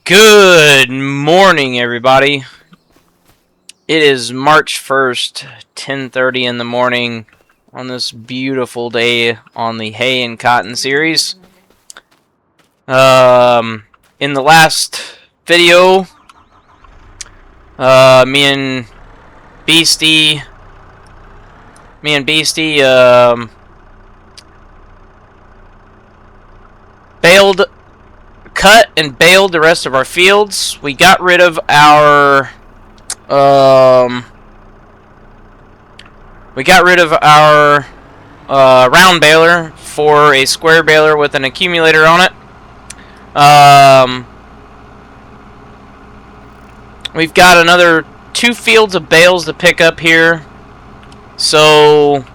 Good morning, everybody. It is March 1st, 10:30 in the morning on this beautiful day on the Hay and Cotton series. In the last video, me and Beastie, cut and baled the rest of our fields. We got rid of our round baler for a square baler with an accumulator on it. We've got another 2 fields of bales to pick up here. So,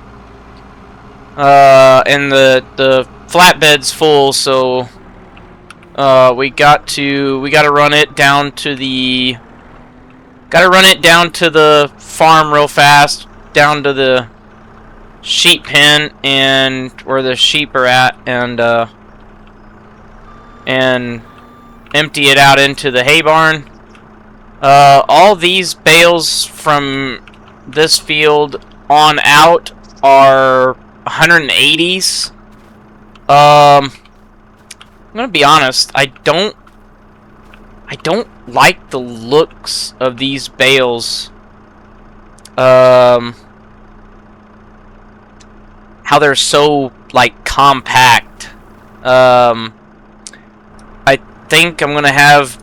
and the flatbed's full, so we got to run it down to the farm real fast, down to the sheep pen and where the sheep are at, and empty it out into the hay barn. All these bales from this field on out are 180s. I'm gonna be honest, I don't like the looks of these bales. How they're so like compact. I think I'm gonna have,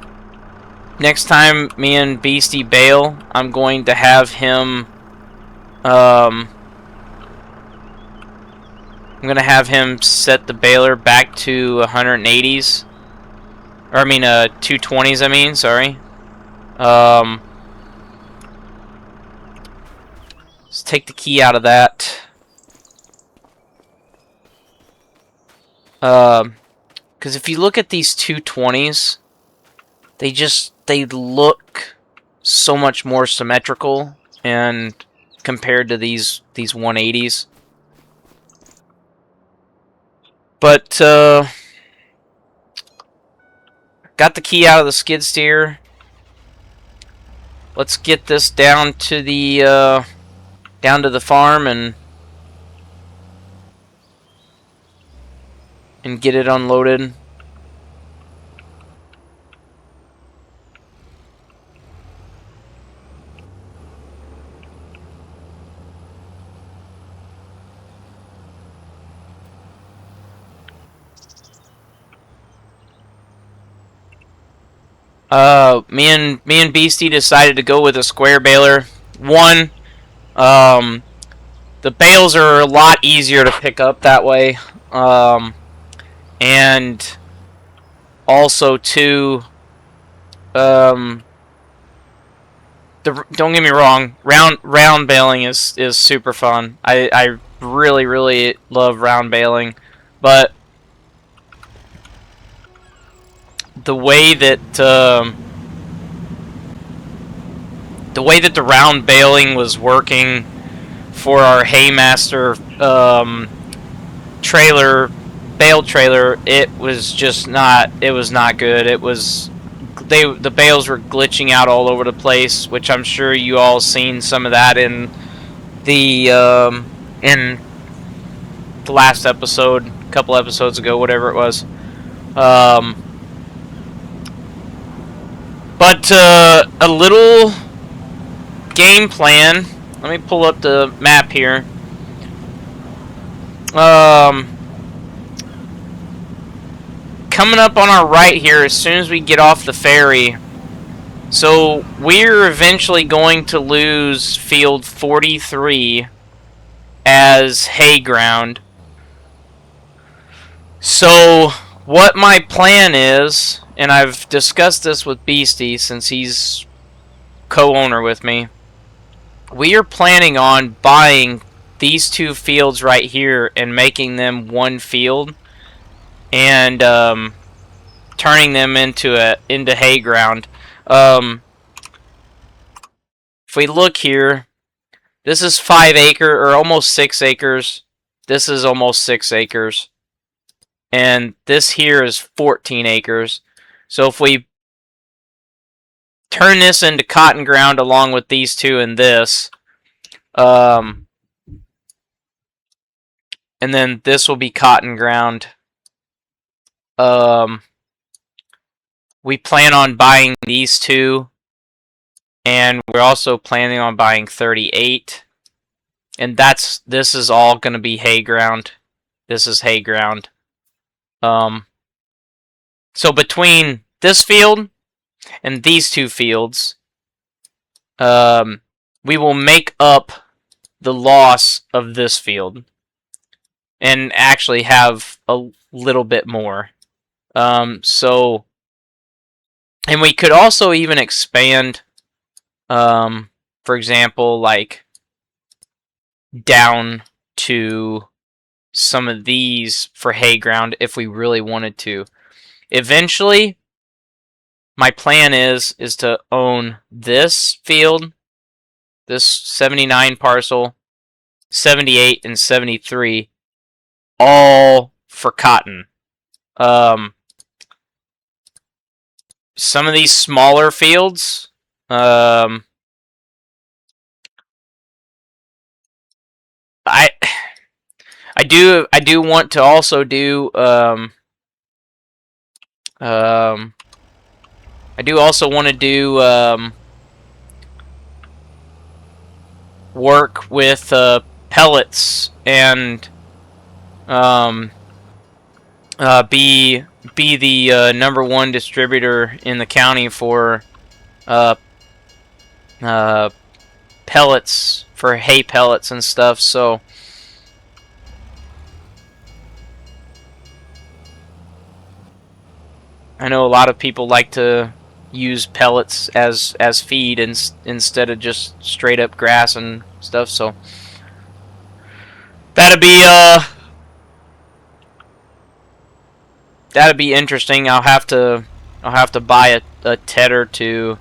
next time me and Beastie bale, I'm going to have him set the baler back to 180s. Or 220s, sorry. Let's take the key out of that. Because if you look at these 220s, they look so much more symmetrical and compared to these 180s. But got the key out of the skid steer. Let's get this down to the farm and get it unloaded. Me and Beastie decided to go with a square baler. One, the bales are a lot easier to pick up that way. And also two, don't get me wrong, round baling is super fun. I really love round baling, but the way that the round baling was working for our Haymaster bale trailer, it was just not good. The bales were glitching out all over the place, which I'm sure you all seen some of that in the last episode, a couple episodes ago, whatever it was. But a little game plan. Let me pull up the map here. Coming up on our right here, as soon as we get off the ferry. So we're eventually going to lose field 43 as hay ground. So what my plan is, and I've discussed this with Beastie since he's co-owner with me, we are planning on buying these 2 fields right here and making them one field, and turning them into hay ground. If we look here, this is 5 acre or almost 6 acres. This is almost 6 acres. And this here is 14 acres. So if we turn this into cotton ground along with these two and this. And then this will be cotton ground. We plan on buying these two, and we're also planning on buying 38. And this is all going to be hay ground. This is hay ground. So between this field and these two fields, we will make up the loss of this field and actually have a little bit more. So, and we could also even expand, for example, like down to some of these for hay ground if we really wanted to. Eventually, my plan is to own this field, this 79 parcel, 78 and 73, all for cotton. Some of these smaller fields, I do want to also do I do also want to do work with pellets and be the #1 distributor in the county for pellets, for hay pellets and stuff. So I know a lot of people like to use pellets as feed instead of just straight up grass and stuff. So that'd be interesting. I'll have to buy a tedder to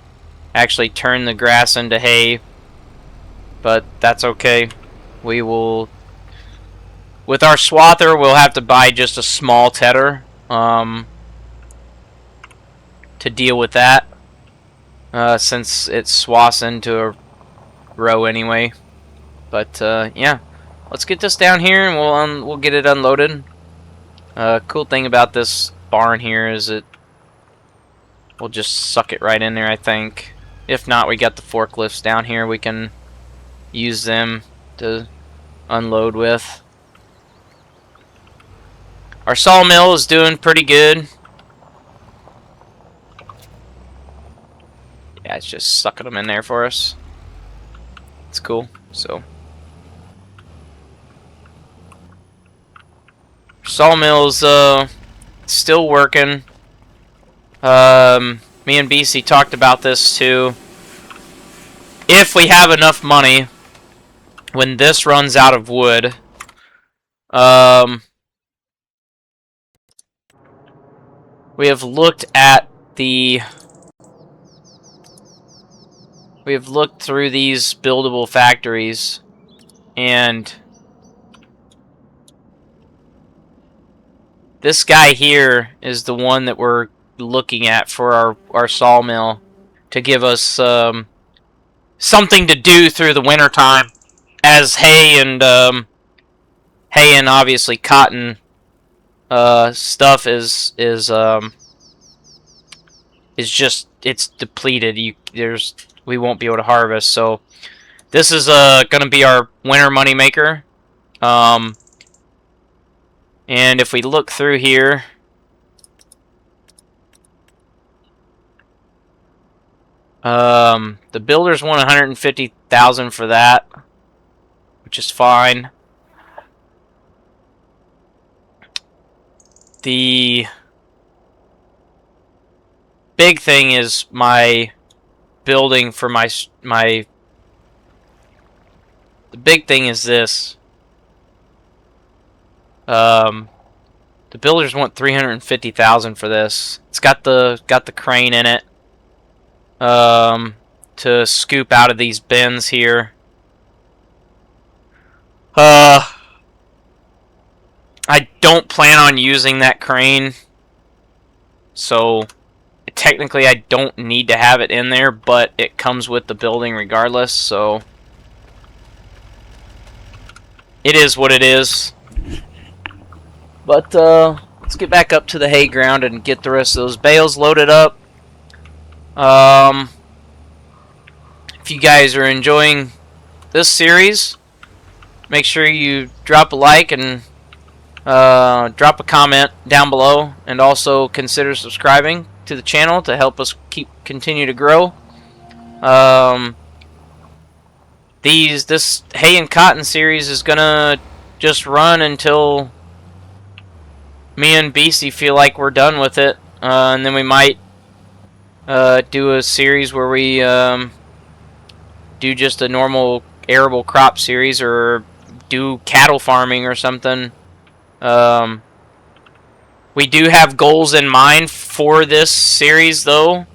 actually turn the grass into hay, but that's okay. We will, with our swather, we'll have to buy just a small tedder to deal with that, since it swaths into a row anyway. But yeah, let's get this down here and we'll get it unloaded. Cool thing about this barn here is we'll just suck it right in there, I think. If not, we got the forklifts down here. We can use them to unload with. Our sawmill is doing pretty good. Yeah, it's just sucking them in there for us. It's cool. So sawmill's still working. Me and BC talked about this too. If we have enough money, when this runs out of wood, we have looked through these buildable factories, and this guy here is the one that we're looking at for our sawmill to give us something to do through the winter time, as hay and obviously cotton stuff is just, it's depleted. We won't be able to harvest. So this is gonna be our winter money maker. And if we look through here, the builders want 150,000 for that, which is fine. The big thing is my building for the big thing is this. The builders want 350,000 for this. It's got the crane in it to scoop out of these bins here. I don't plan on using that crane, so technically I don't need to have it in there, but it comes with the building regardless, so it is what it is. But let's get back up to the hay ground and get the rest of those bales loaded up. If you guys are enjoying this series, make sure you drop a like and drop a comment down below, and also consider subscribing to the channel to help us continue to grow. This hay and cotton series is gonna just run until me and Beastie feel like we're done with it, and then we might do a series where we do just a normal arable crop series, or do cattle farming or something. We do have goals in mind for this series, though.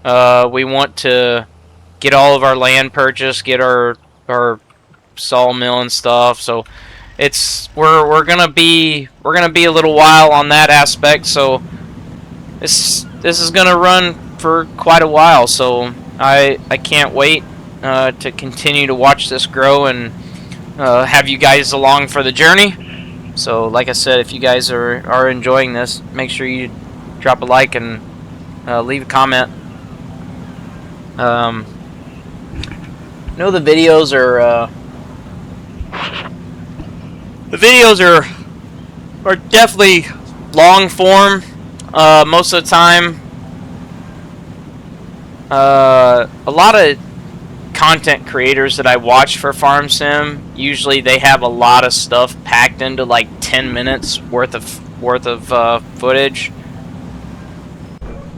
We want to get all of our land purchased, get our sawmill and stuff. So we're gonna be a little while on that aspect. So this is gonna run for quite a while. So I can't wait to continue to watch this grow and have you guys along for the journey. So like I said, if you guys are enjoying this, make sure you drop a like and leave a comment. I know the videos are definitely long form most of the time. A lot of content creators that I watch for Farm Sim, usually they have a lot of stuff packed into like 10 minutes worth of footage.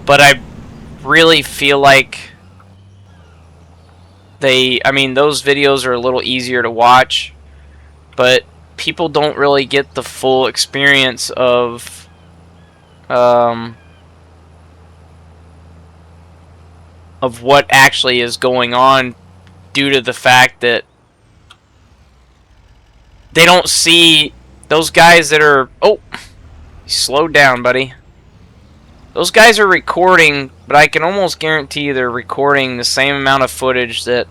But I really feel like those videos are a little easier to watch, but people don't really get the full experience of what actually is going on, due to the fact that they don't see those guys that are... Oh, slow down, buddy. Those guys are recording, but I can almost guarantee they're recording the same amount of footage that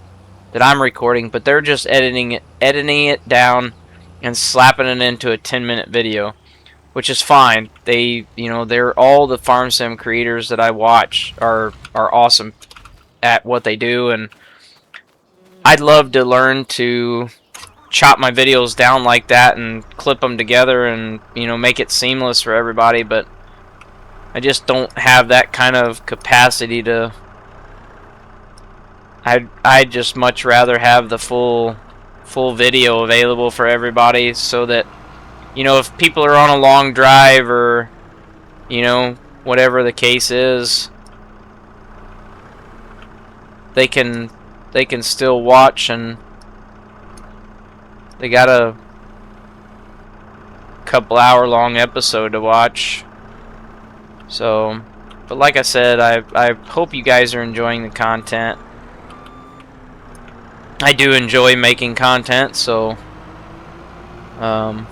I'm recording, but they're just editing it down and slapping it into a 10-minute video, which is fine. They're all the Farm Sim creators that I watch are awesome at what they do, and I'd love to learn to chop my videos down like that and clip them together and make it seamless for everybody, but I just don't have that kind of capacity to. I'd just much rather have the full video available for everybody, so that if people are on a long drive, or whatever the case is, they can still watch, and they got a couple hour long episode to watch. So, but like I said, I hope you guys are enjoying the content. I do enjoy making content, so and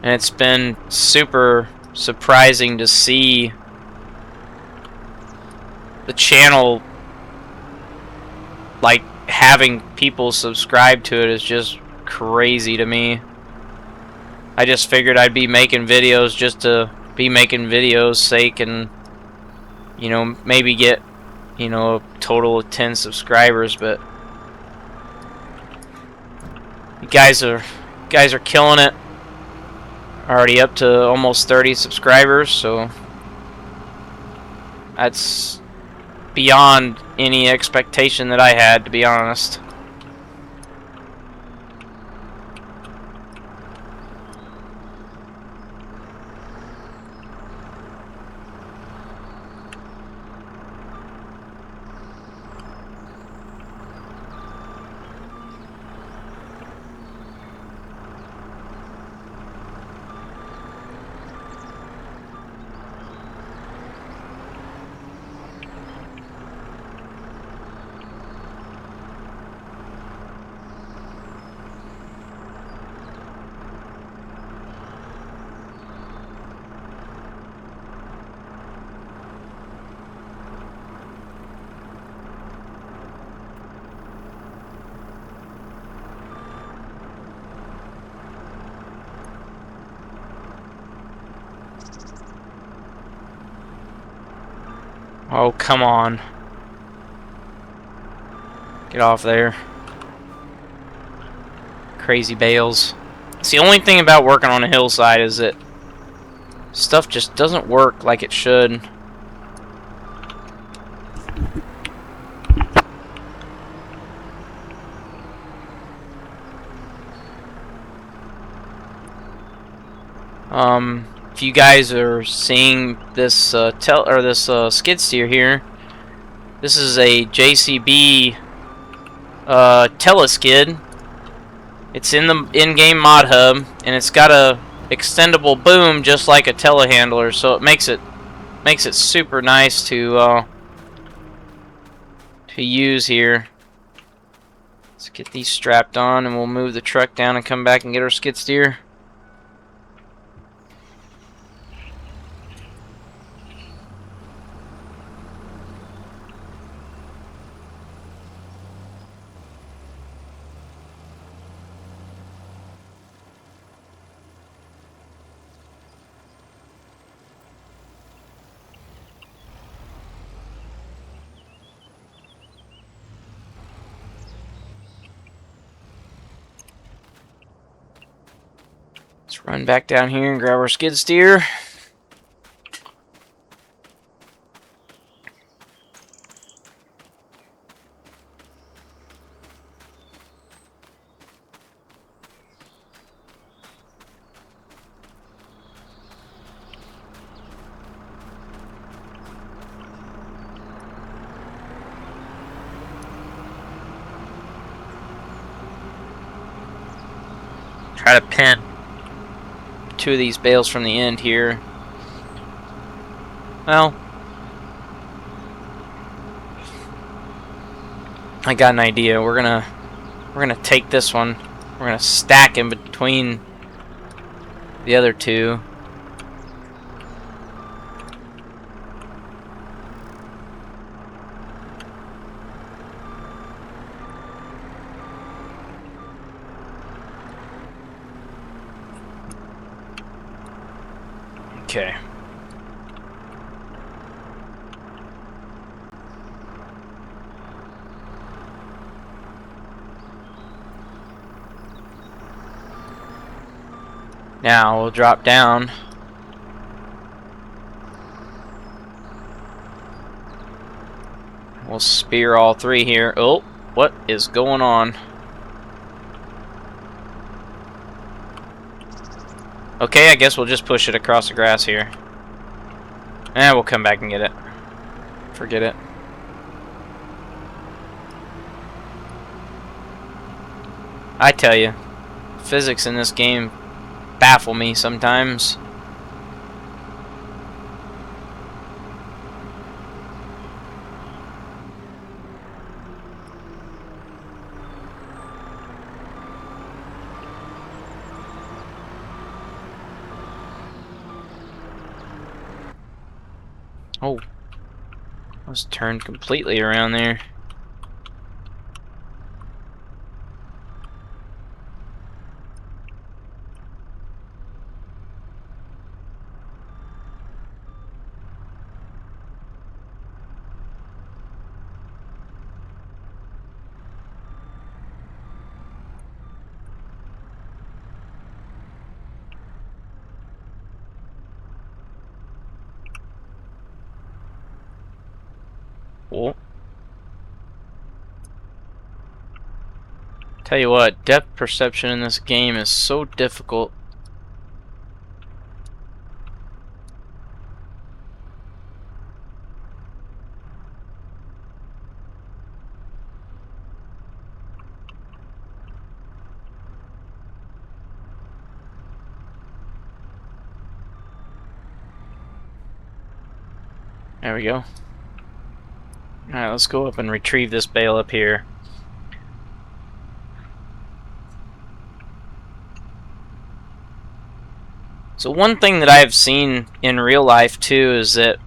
it's been super surprising to see the channel, like, having people subscribe to it is just crazy to me. I just figured I'd be making videos just to be making videos sake, and maybe get a total of 10 subscribers, but you guys are killing it. Already up to almost 30 subscribers, so that's beyond any expectation that I had, to be honest. Oh, come on. Get off there. Crazy bales. It's the only thing about working on a hillside is that stuff just doesn't work like it should. If you guys are seeing this skid steer here, this is a JCB teleskid. It's in the in-game mod hub, and it's got a extendable boom just like a telehandler, so it makes it super nice to use here. Let's get these strapped on, and we'll move the truck down and come back and get our skid steer. Let's run back down here and grab our skid steer. Try to pin 2 of these bales from the end here. Well, I got an idea. We're gonna take this one. We're gonna stack in between the other 2. Okay. Now we'll drop down. We'll spear all 3 here. Oh, what is going on? Okay, I guess we'll just push it across the grass here. And we'll come back and get it. Forget it. I tell you, physics in this game baffle me sometimes. Oh, I was turned completely around there. Oh. Tell you what, depth perception in this game is so difficult. There we go. Alright, let's go up and retrieve this bale up here. So one thing that I've seen in real life too is that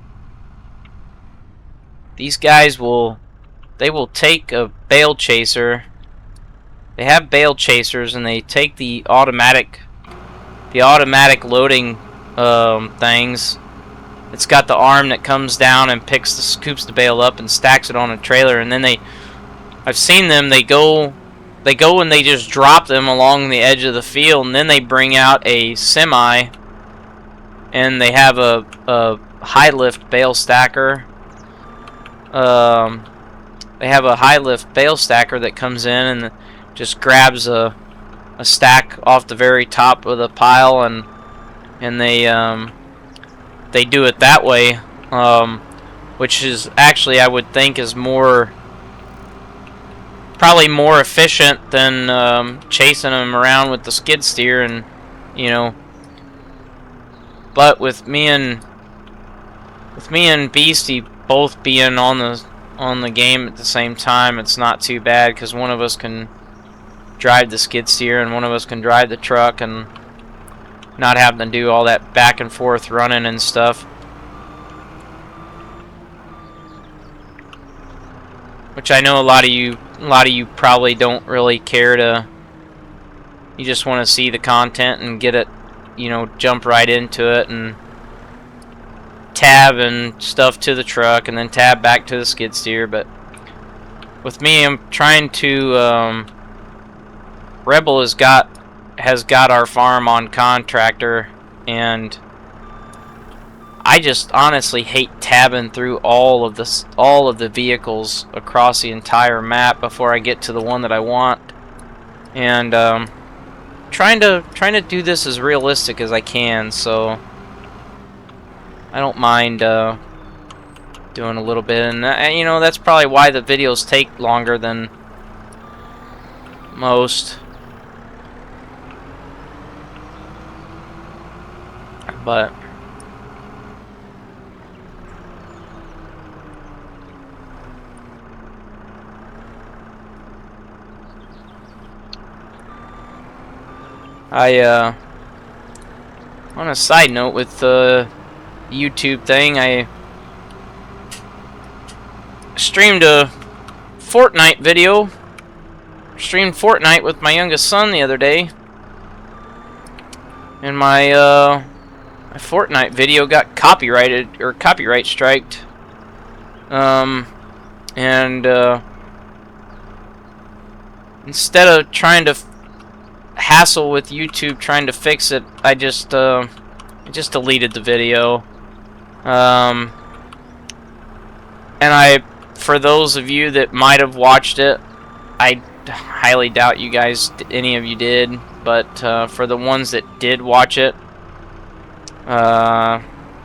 these guys will take a bale chaser. They have bale chasers and they take the automatic loading things, it's got the arm that comes down and scoops the bale up and stacks it on a trailer, and then I've seen them, they go and they just drop them along the edge of the field, and then they bring out a semi, and they have a high lift bale stacker. They have a high lift bale stacker that comes in and just grabs a stack off the very top of the pile, and they do it that way, which is actually, I would think, is probably more efficient than chasing them around with the skid steer, and but with me and Beastie both being on the game at the same time, it's not too bad, because one of us can drive the skid steer and one of us can drive the truck, and not having to do all that back and forth running and stuff. Which I know a lot of you probably don't really care to. You just want to see the content and get it, jump right into it and tab and stuff to the truck and then tab back to the skid steer. But with me, I'm trying to. Rebel has got our farm on contractor, and I just honestly hate tabbing through all of the vehicles across the entire map before I get to the one that I want, and trying to do this as realistic as I can. So I don't mind doing a little bit, and that's probably why the videos take longer than most. But on a side note with the YouTube thing, I streamed a Fortnite video. Streamed Fortnite with my youngest son the other day, and my Fortnite video got copyright striked. And instead of trying to hassle with YouTube trying to fix it, I just deleted the video. And for those of you that might have watched it, I highly doubt any of you did, but for the ones that did watch it,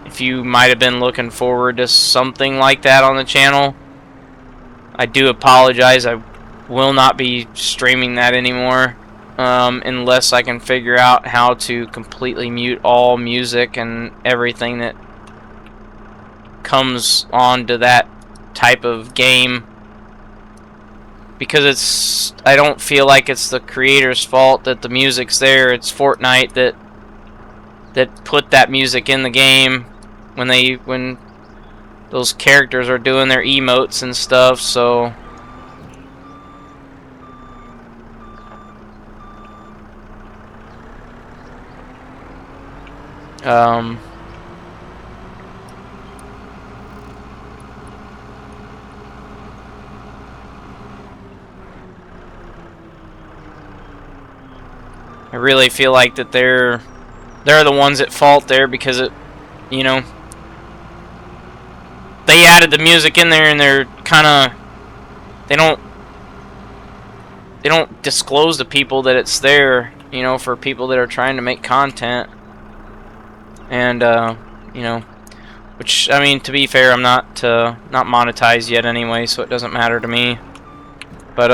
if you might have been looking forward to something like that on the channel, I do apologize. I will not be streaming that anymore, unless I can figure out how to completely mute all music and everything that comes onto that type of game, because I don't feel like it's the creator's fault that the music's there. It's Fortnite that put that music in the game when those characters are doing their emotes and stuff. So I really feel like that they're the ones at fault there, because they added the music in there, and they're they don't disclose to people that it's there, for people that are trying to make content. And which, I mean, to be fair, I'm not monetized yet anyway, so it doesn't matter to me. But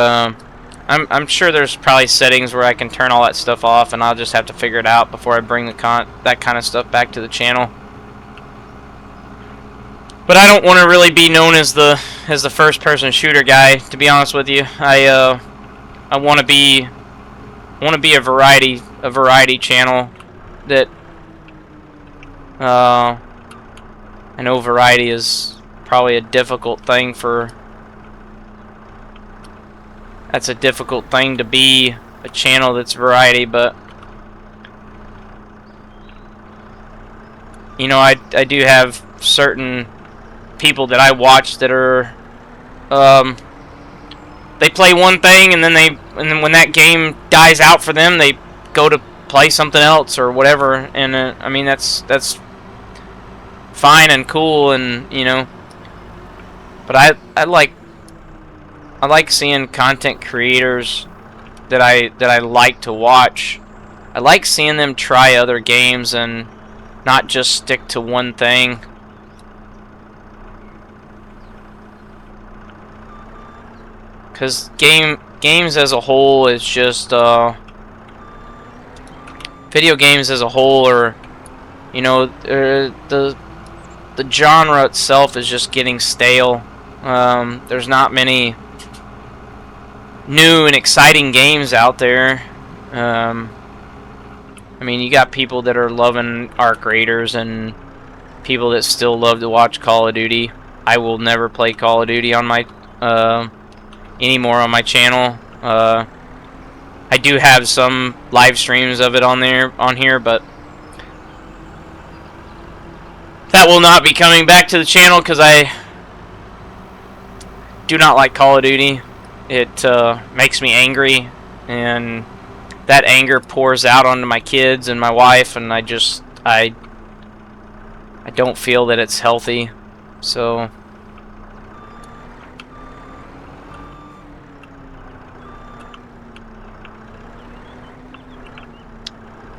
I'm sure there's probably settings where I can turn all that stuff off, and I'll just have to figure it out before I bring that kind of stuff back to the channel. But I don't want to really be known as the first-person shooter guy, to be honest with you. I want to be a variety channel that I know variety is probably a difficult thing that's a difficult thing to be a channel that's variety, but you know, I do have certain people that I watch that are they play one thing and then when that game dies out for them, they go to play something else or whatever. And I mean that's fine and cool, and you know, but I like seeing content creators that I like to watch. I like seeing them try other games and not just stick to one thing. Cause games as a whole is just video games as a whole, or you know, the genre itself is just getting stale. There's not many new and exciting games out there. I mean, you got people that are loving Arc Raiders and people that still love to watch Call of Duty. I will never play Call of Duty on my anymore on my channel. I do have some live streams of it on here, but that will not be coming back to the channel because I do not like Call of Duty. It makes me angry, and that anger pours out onto my kids and my wife, and I don't feel that it's healthy. So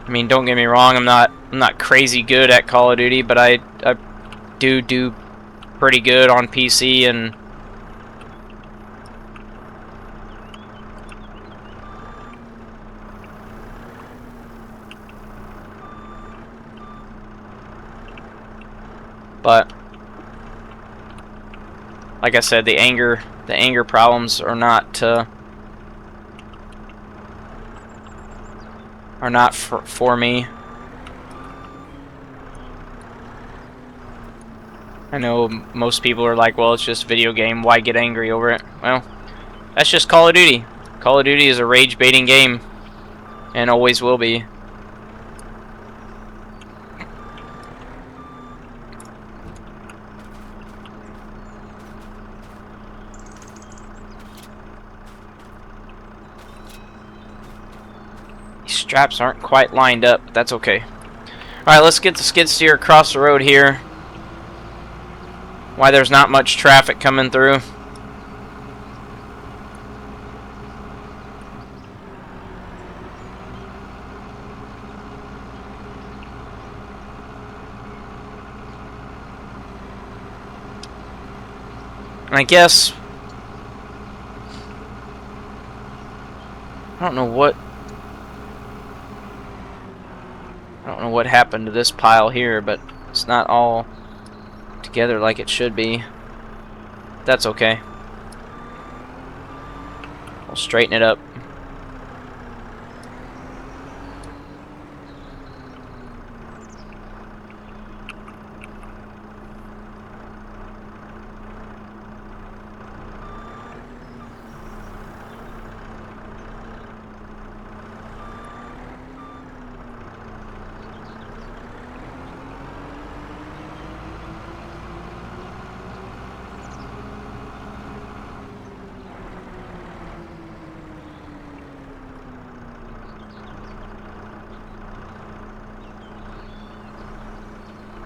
I mean, don't get me wrong, I'm not crazy good at Call of Duty, but I do pretty good on PC, and but like I said, the anger problems are not for me. I know most people are like, well, it's just a video game, why get angry over it? Well, that's just Call of Duty. Call of Duty is a rage-baiting game, and always will be. These straps aren't quite lined up, but that's okay. Alright, let's get the skid steer across the road here. Why there's not much traffic coming through. And I guess I don't know what happened to this pile here, but it's not all together like it should be. That's okay. We'll straighten it up.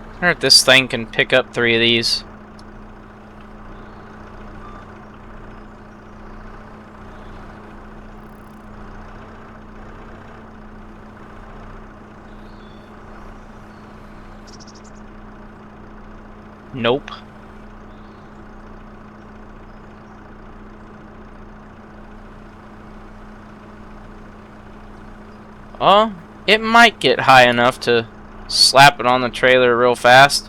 I wonder if this thing can pick up 3 of these. Nope. Oh, it might get high enough to slap it on the trailer real fast.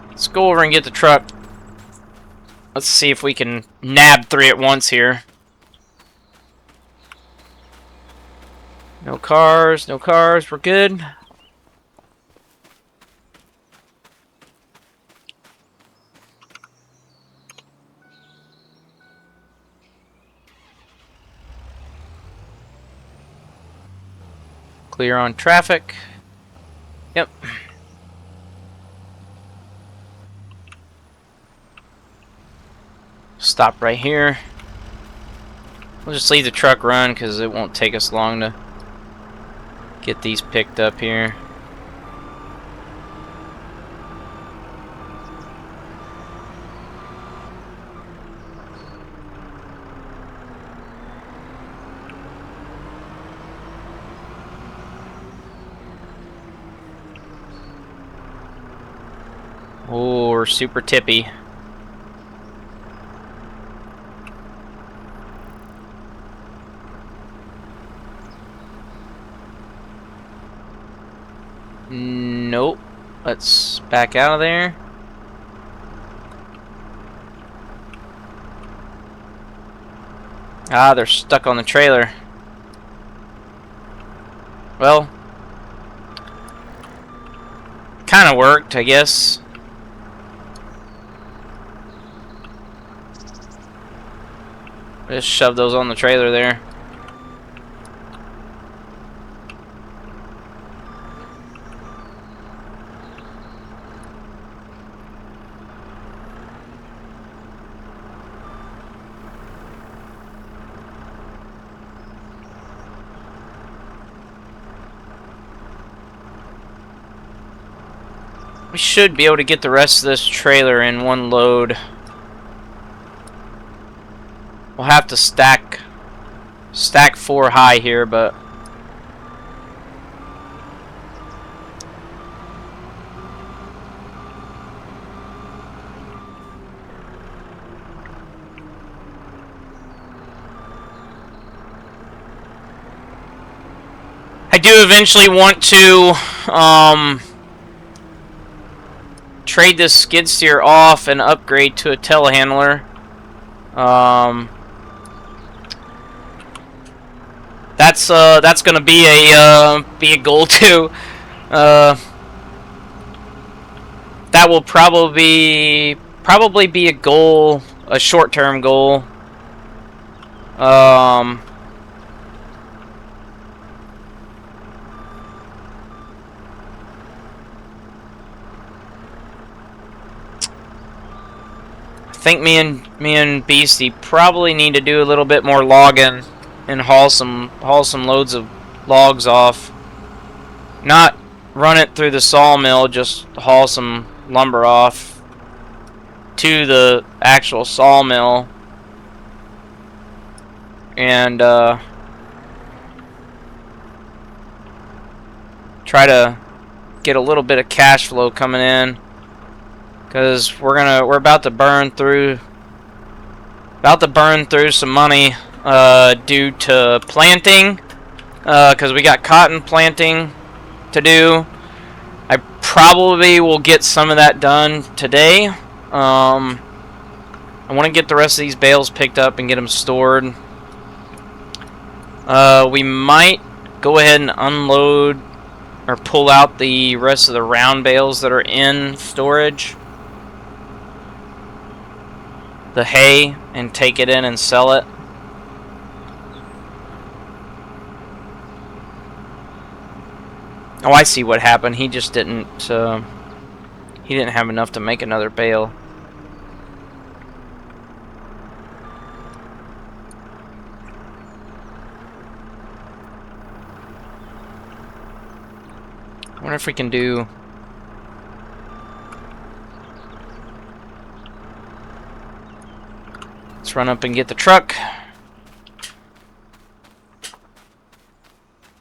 Let's go over and get the truck. Let's see if we can nab 3 at once here. No cars, no cars, we're good. Clear on traffic. Yep. Stop right here. We'll just leave the truck run because it won't take us long to get these picked up here. Oh, we're super tippy. Nope. Let's back out of there. Ah, they're stuck on the trailer. Well, kind of worked, I guess. Just shove those on the trailer there. We should be able to get the rest of this trailer in one load. We'll have to stack 4 high here, but I do eventually want to trade this skid steer off and upgrade to a telehandler. That's gonna be a goal too. That will probably be a goal, a short-term goal. I think me and Beastie probably need to do a little bit more logging and haul some loads of logs off. Not run it through the sawmill, just haul some lumber off to the actual sawmill and try to get a little bit of cash flow coming in, because we're about to burn through some money due to planting, because we got cotton planting to do. I probably will get some of that done today. I want to get the rest of these bales picked up and get them stored. We might go ahead and unload or pull out the rest of the round bales that are in storage, the hay, and take it in and sell it. Oh, I see what happened. He just didn't he didn't have enough to make another bale. I wonder if we can do... Let's run up and get the truck.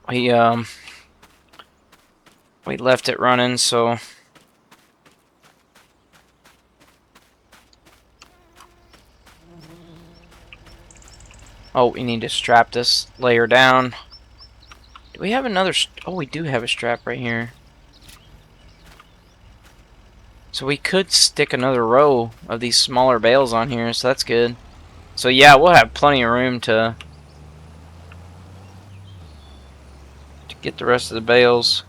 We left it running, so... Oh, we need to strap this layer down. Do we have another... Oh, we do have a strap right here. So we could stick another row of these smaller bales on here, so that's good. So yeah, we'll have plenty of room to get the rest of the bales.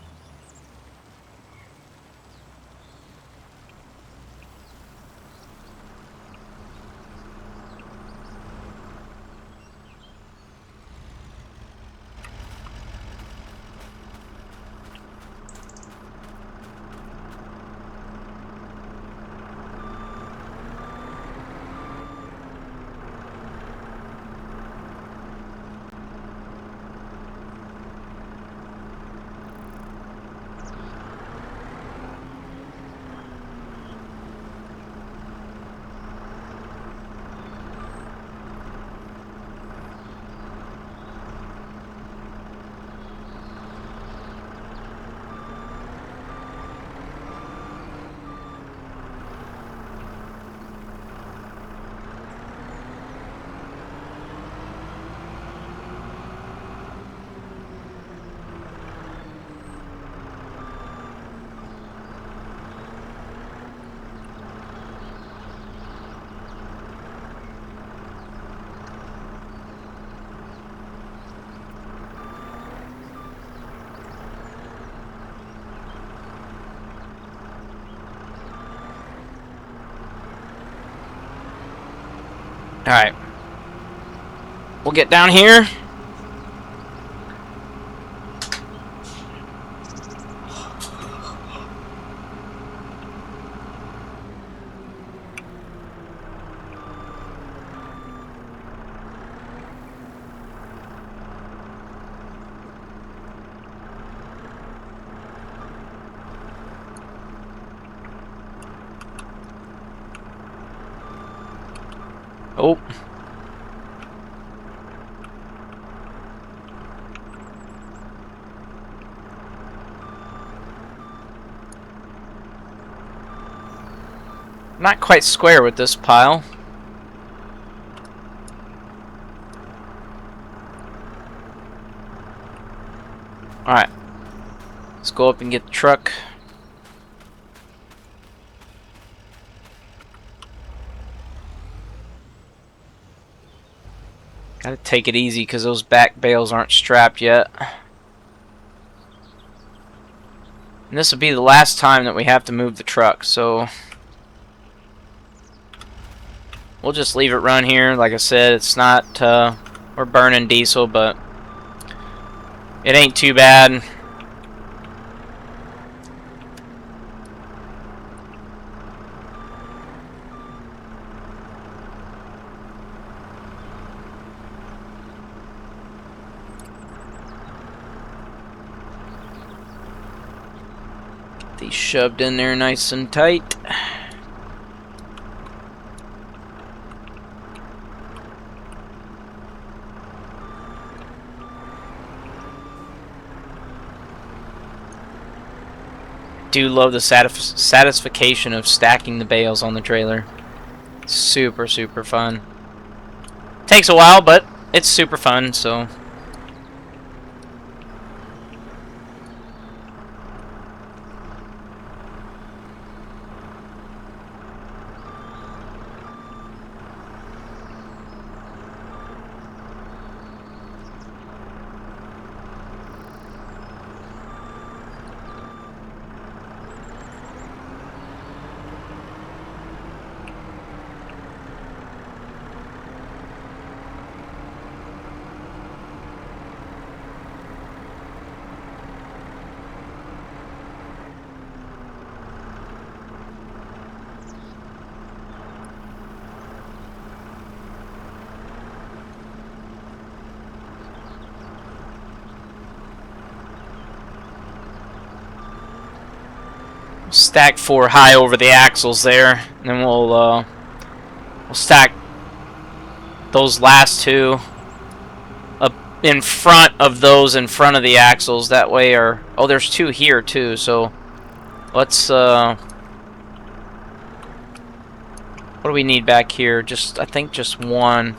Alright. We'll get down here. Oh. Not quite square with this pile. Alright. Let's go up and get the truck. Gotta take it easy because those back bales aren't strapped yet. And this will be the last time that we have to move the truck, so we'll just leave it run here. Like I said, it's not, we're burning diesel, but it ain't too bad. Get these shoved in there nice and tight. Do love the satisfaction of stacking the bales on the trailer. Super, super fun. Takes a while, but it's super fun, so. Stack 4 high over the axles there, and then we'll stack those last 2 up in front of those in front of the axles. That way, oh, there's 2 here too. So let's what do we need back here? I think just 1.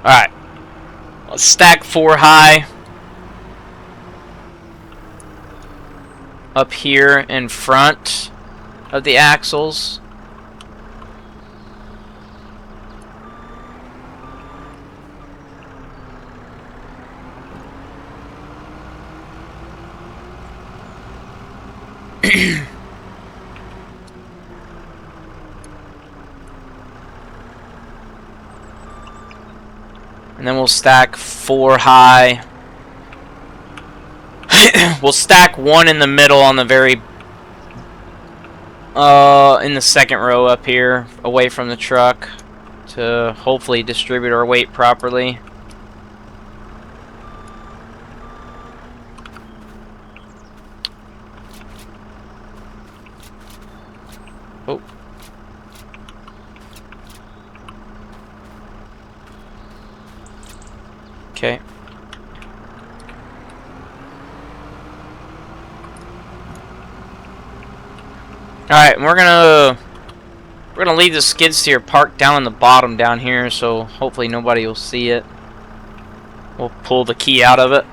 Alright. Let's stack 4 high up here in front of the axles. And then we'll stack 4 high. We'll stack 1 in the middle on the very in the second row up here, away from the truck, to hopefully distribute our weight properly. Oh. Okay. Alright, we're gonna leave the skid steer parked down in the bottom down here, so hopefully nobody will see it. We'll pull the key out of it.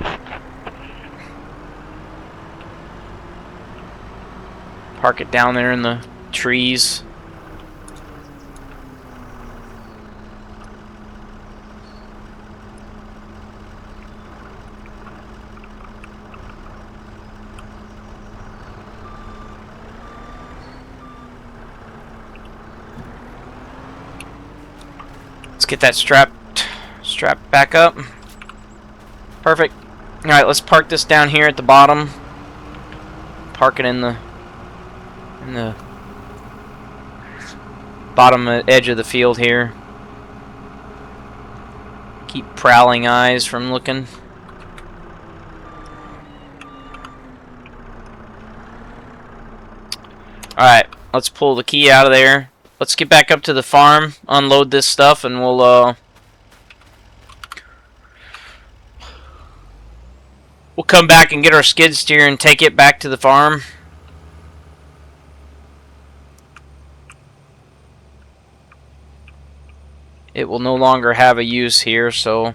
Park it down there in the trees. Let's get that strapped back up. Perfect. Alright, let's park this down here at the bottom. Park it in the bottom edge of the field here. Keep prowling eyes from looking. Alright, let's pull the key out of there. Let's get back up to the farm, unload this stuff, and we'll come back and get our skid steer and take it back to the farm. It will no longer have a use here, so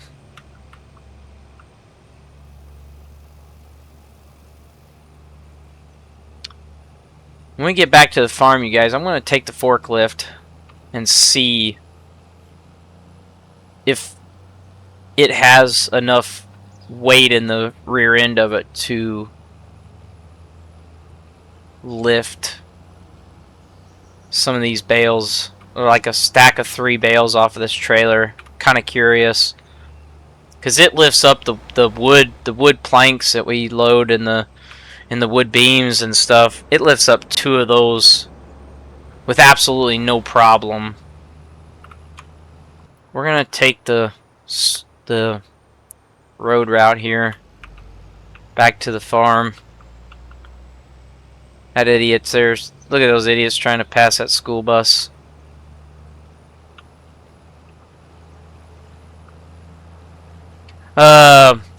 when we get back to the farm, you guys, I'm going to take the forklift and see if it has enough weight in the rear end of it to lift some of these bales, or like a stack of 3 bales off of this trailer. Kind of curious, because it lifts up the wood planks that we load in the wood beams and stuff. It lifts up 2 of those with absolutely no problem. We're gonna take the road route here back to the farm. That idiot's there. Look at those idiots trying to pass that school bus.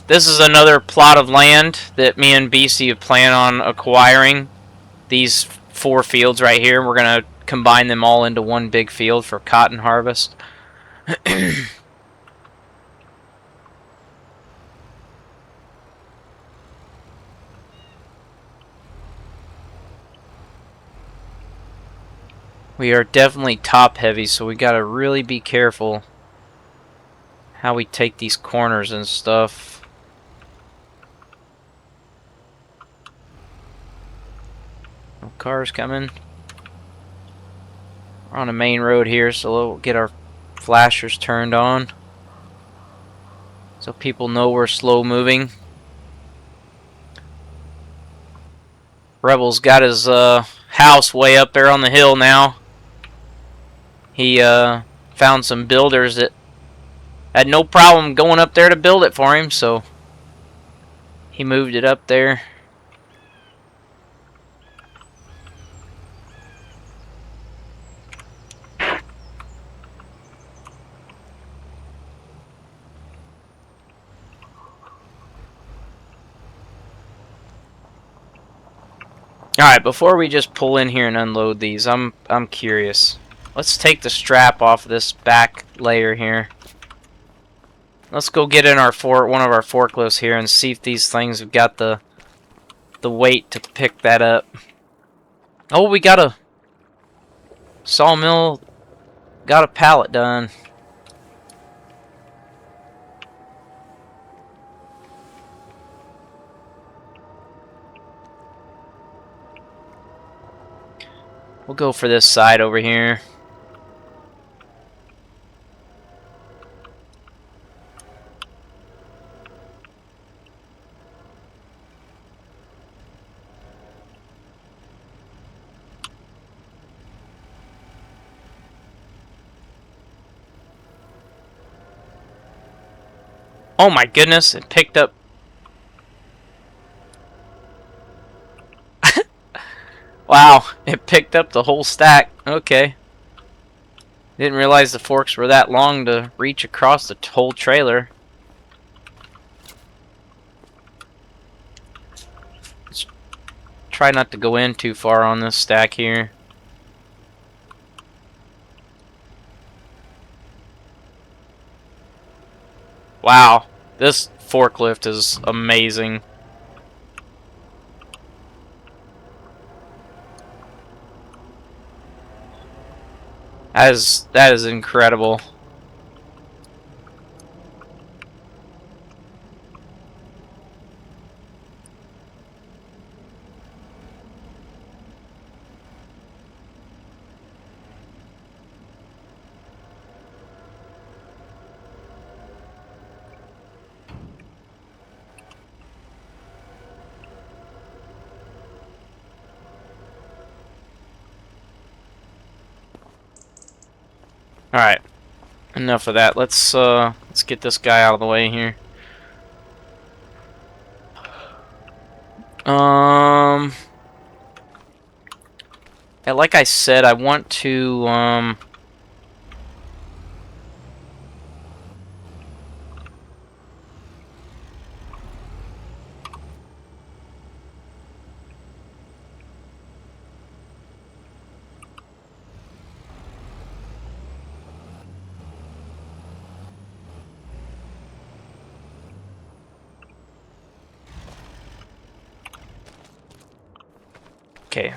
This is another plot of land that me and BC have planned on acquiring. These 4 fields right here, we're gonna combine them all into one big field for cotton harvest. We are definitely top heavy, so we gotta really be careful how we take these corners and stuff. No cars coming. We're on a main road here, so we'll get our flashers turned on so people know we're slow moving. Rebel's got his house way up there on the hill now. He found some builders that had no problem going up there to build it for him, so he moved it up there. Alright, before we just pull in here and unload these, I'm curious. Let's take the strap off of this back layer here. Let's go get in our one of our forklifts here and see if these things have got the weight to pick that up. Oh, we got a sawmill, got a pallet done. We'll go for this side over here. Oh my goodness, it picked up. Wow, it picked up the whole stack. Okay. Didn't realize the forks were that long to reach across the whole trailer. try not to go in too far on this stack here. Wow, this forklift is amazing. That is incredible. Alright, enough of that. Let's get this guy out of the way here. Yeah, like I said, I want to okay.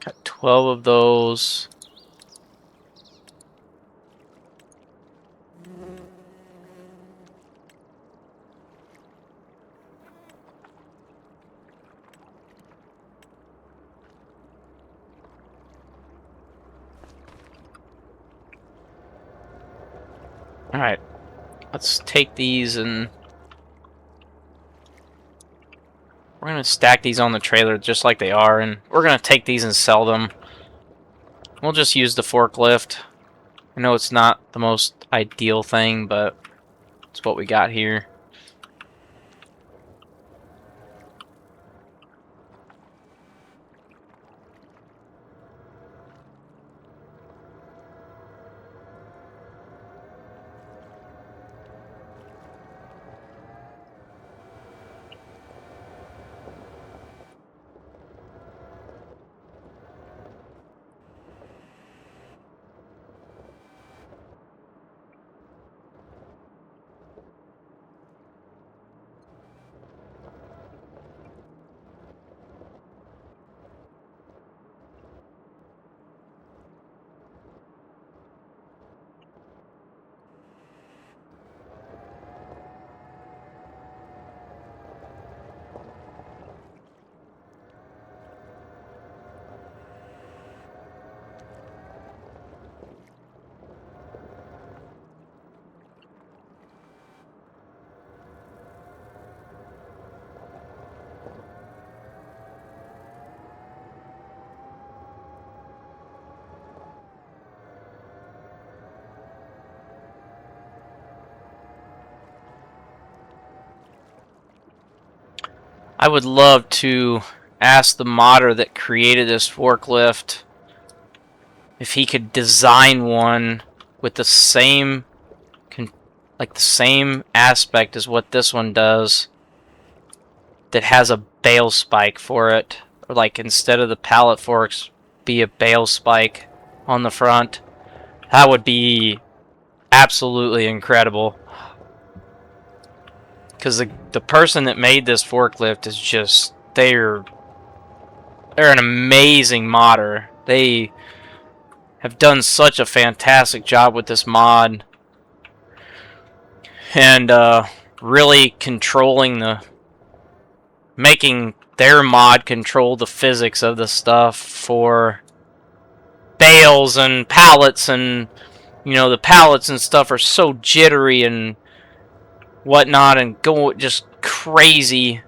Got 12 of those. Alright, let's take these and we're going to stack these on the trailer just like they are, and we're going to take these and sell them. We'll just use the forklift. I know it's not the most ideal thing, but it's what we got here. I would love to ask the modder that created this forklift if he could design one with the same like the same aspect as what this one does, that has a bale spike for it, or like instead of the pallet forks be a bale spike on the front. That would be absolutely incredible. Because the person that made this forklift is just, they're an amazing modder. They have done such a fantastic job with this mod, and really making their mod control the physics of the stuff for bales and pallets, and you know, the pallets and stuff are so jittery and whatnot and go just crazy.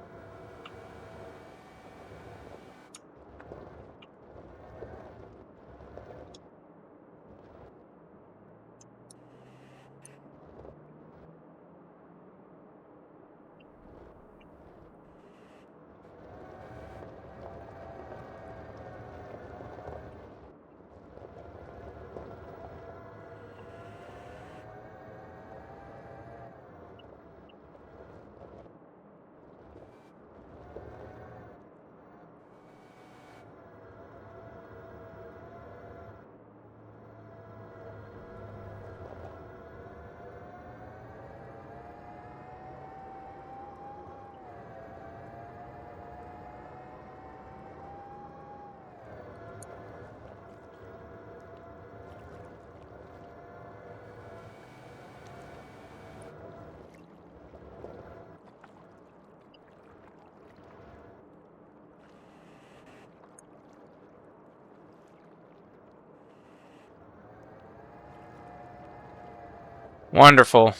Wonderful.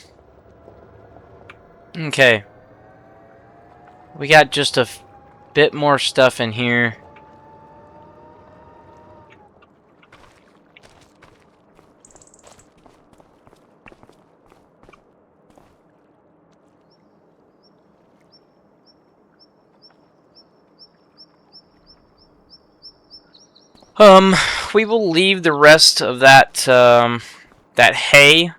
Okay. We got just a bit more stuff in here. We will leave the rest of that, that hay.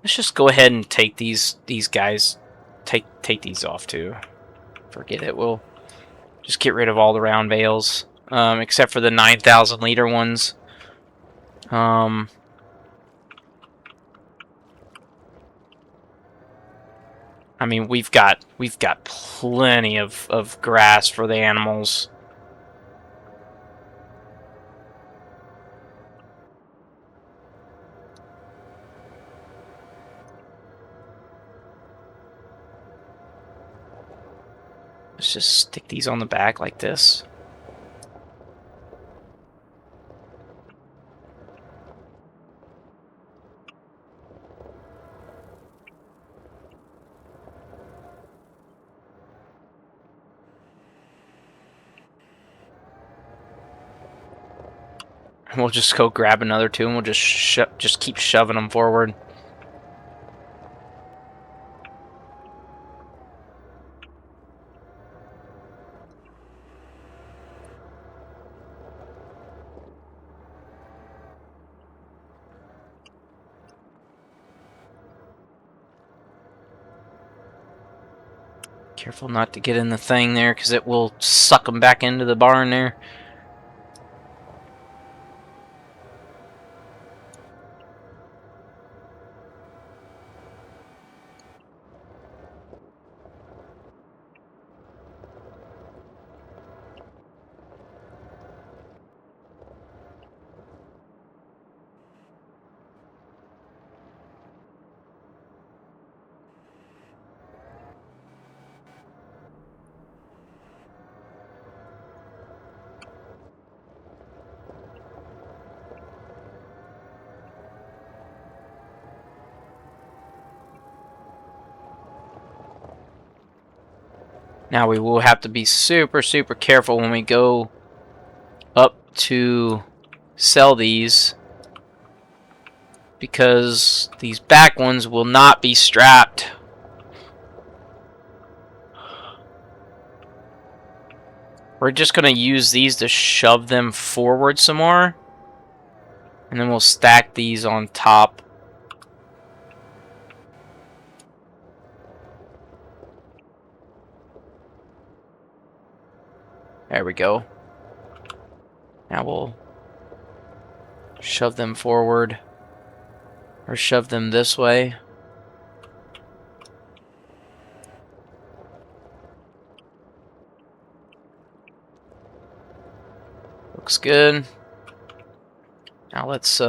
Let's just go ahead and take these guys, take these off too. Forget it. We'll just get rid of all the round bales, except for the 9,000 liter ones. I mean, we've got plenty of grass for the animals. Let's just stick these on the back like this. And we'll just go grab another two, and we'll just keep shoving them forward. Careful not to get in the thing there, because it will suck them back into the barn there. Now we will have to be super careful when we go up to sell these, because these back ones will not be strapped. We're just going to use these to shove them forward some more, and then we'll stack these on top. There we go. Now we'll shove them forward, or shove them this way. Looks good. Now let's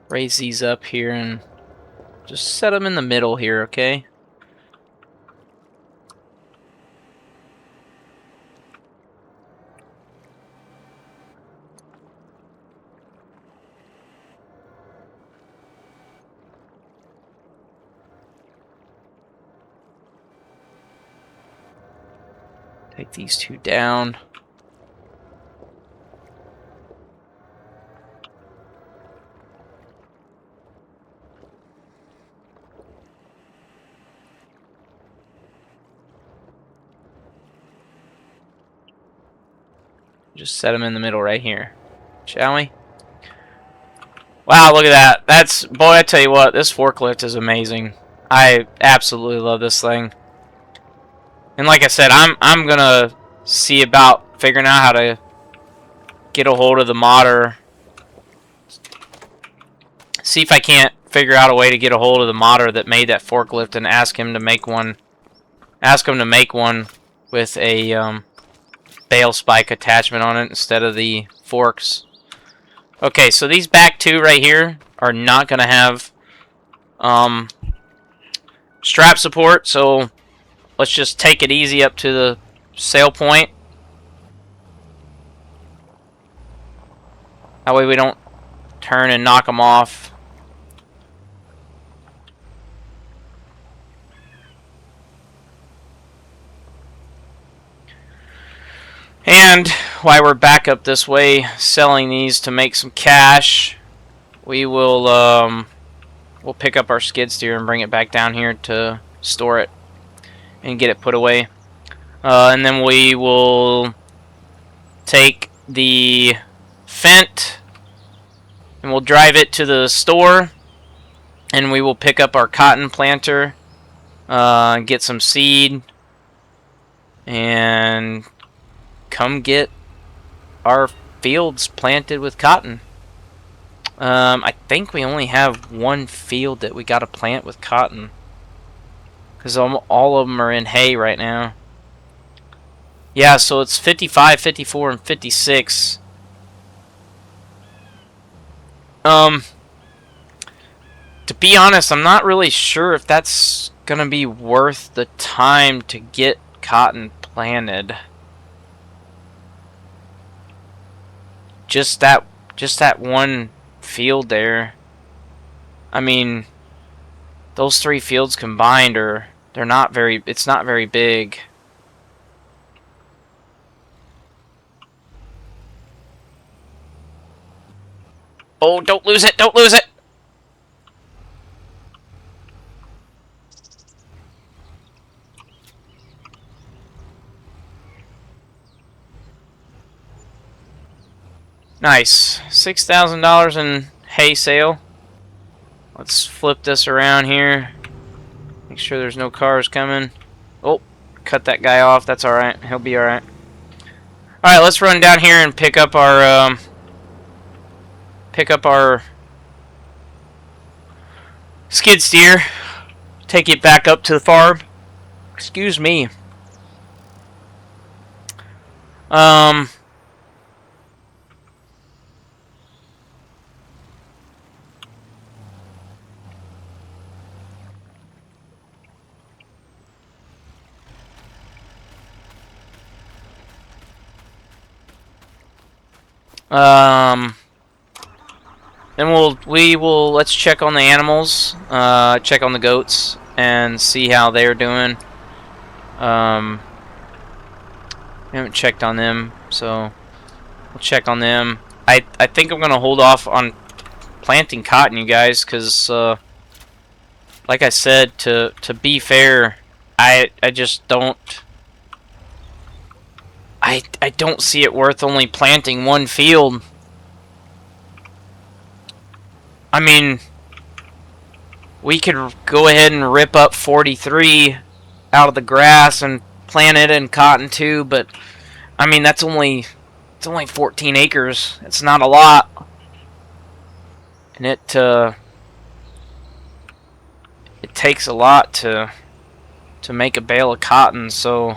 raise these up here and just set them in the middle here, okay? Take these two down. Just set them in the middle right here, shall we? Wow, look at that. That's, boy, I tell you what, this forklift is amazing. I absolutely love this thing. And like I said, I'm gonna see about figuring out how to get a hold of the modder. See if I can't figure out a way to get a hold of the modder that made that forklift and ask him to make one. Ask him to make one with a bale spike attachment on it instead of the forks. Okay, so these back two right here are not going to have strap support, so let's just take it easy up to the sail point. That way we don't turn and knock them off. And while we're back up this way, selling these to make some cash, we will we'll pick up our skid steer and bring it back down here to store it and get it put away. And then we will take the Fendt and we'll drive it to the store, and we will pick up our cotton planter, get some seed, and come get our fields planted with cotton. I think we only have one field that we got to plant with cotton, because all of them are in hay right now. Yeah, so it's 55, 54, and 56. To be honest, I'm not really sure if that's gonna be worth the time to get cotton planted. Just that one field there. I mean, those three fields combined they're not very, it's not very big. Oh, don't lose it, don't lose it. Nice. $6,000 in hay sale. Let's flip this around here. Make sure there's no cars coming. Oh, cut that guy off. That's alright. He'll be alright. Alright, let's run down here and pick up our skid steer. Take it back up to the farm. Excuse me. Then let's check on the animals, check on the goats, and see how they're doing. We haven't checked on them, so we'll check on them. I think I'm gonna hold off on planting cotton, you guys, because like I said, to be fair, I just don't. I don't see it worth only planting one field. I mean, we could go ahead and rip up 43 out of the grass and plant it in cotton too, but I mean it's only 14 acres. It's not a lot, and it takes a lot to make a bale of cotton. So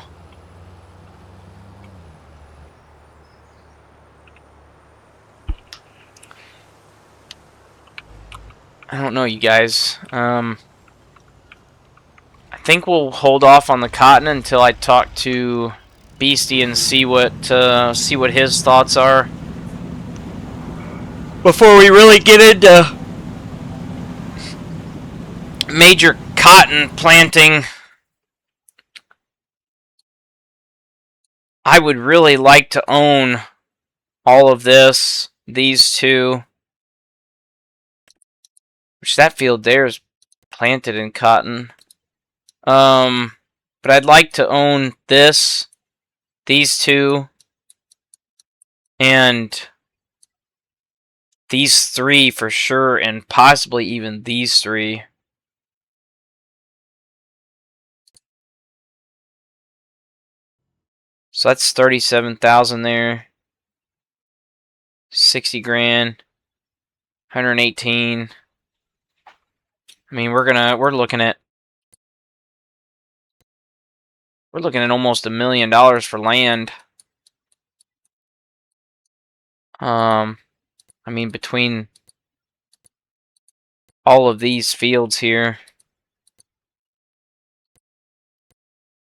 I don't know, you guys. I think we'll hold off on the cotton until I talk to Beastie and see what his thoughts are before we really get into major cotton planting. I would really like to own all of these two. Which that field there is planted in cotton. But I'd like to own these two, and these three for sure, and possibly even these three. So that's 37,000 there. 60 grand. 118. I mean, we're looking at almost $1 million for land. I mean, between all of these fields here.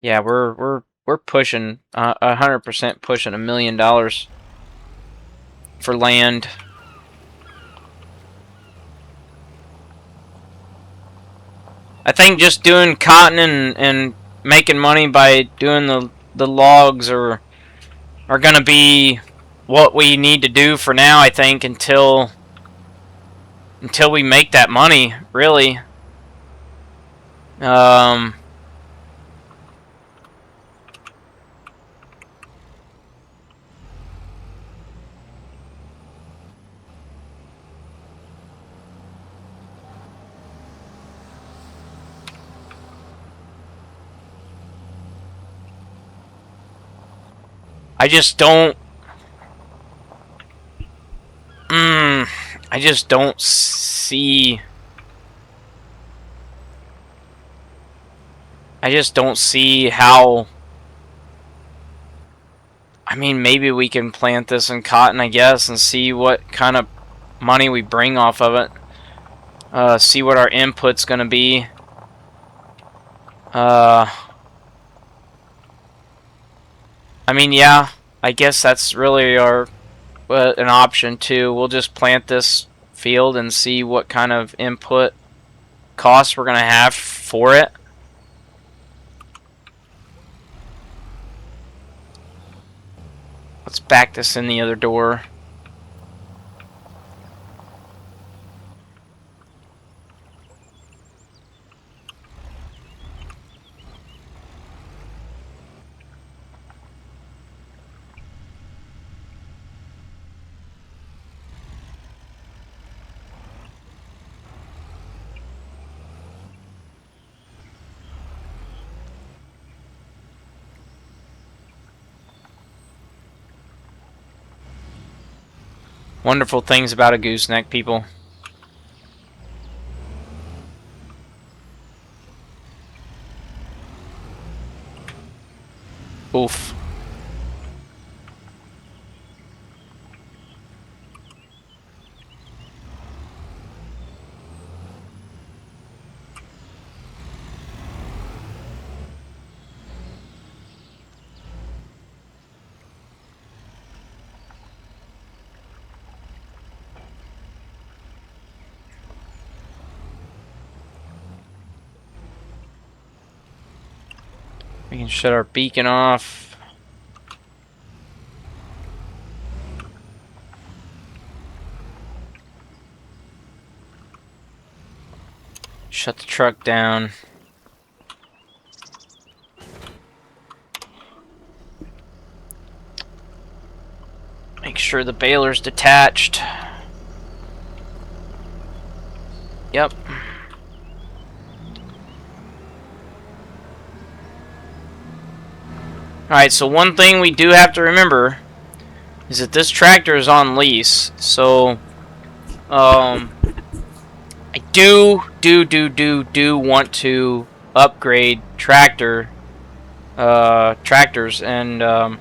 Yeah, we're pushing 100% pushing $1 million for land. I think just doing cotton and making money by doing the logs are gonna be what we need to do for now. I think until we make that money, really. I just don't. I just don't see. I just don't see how. I mean, maybe we can plant this in cotton, I guess, and see what kind of money we bring off of it. See what our input's gonna be. I mean, yeah, I guess that's really our an option too. We'll just plant this field and see what kind of input costs we're gonna have for it. Let's back this in the other door. Wonderful things about a gooseneck, people. Oof. We can shut our beacon off. Shut the truck down. Make sure the baler's detached. Yep. Alright, so one thing we do have to remember is that this tractor is on lease. So, I do want to upgrade tractors, and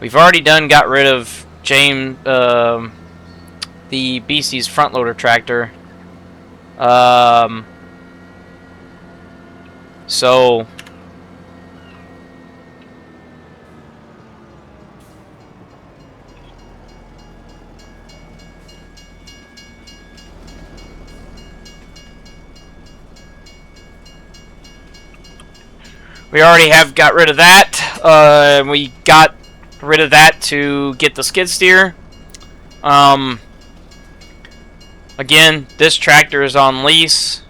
we've already got rid of James, the Beastie's front loader tractor. So we already have got rid of that. We got rid of that to get the skid steer. Again, this tractor is on lease.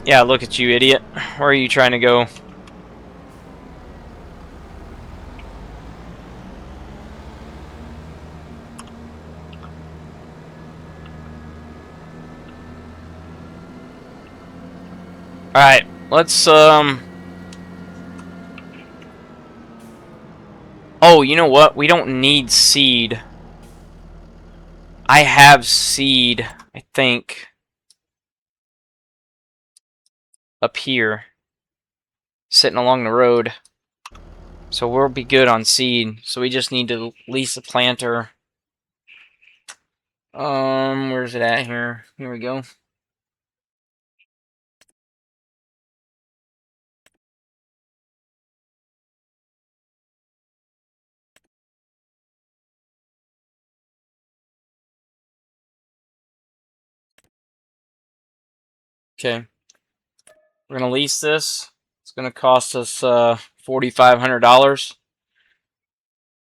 Yeah, look at you, idiot. Where are you trying to go? Alright, let's, oh, you know what? We don't need seed. I have seed, I think, up here, sitting along the road. So we'll be good on seed. So we just need to lease a planter. Where's it at here? Here we go. Okay. We're gonna lease this. It's gonna cost us $4,500.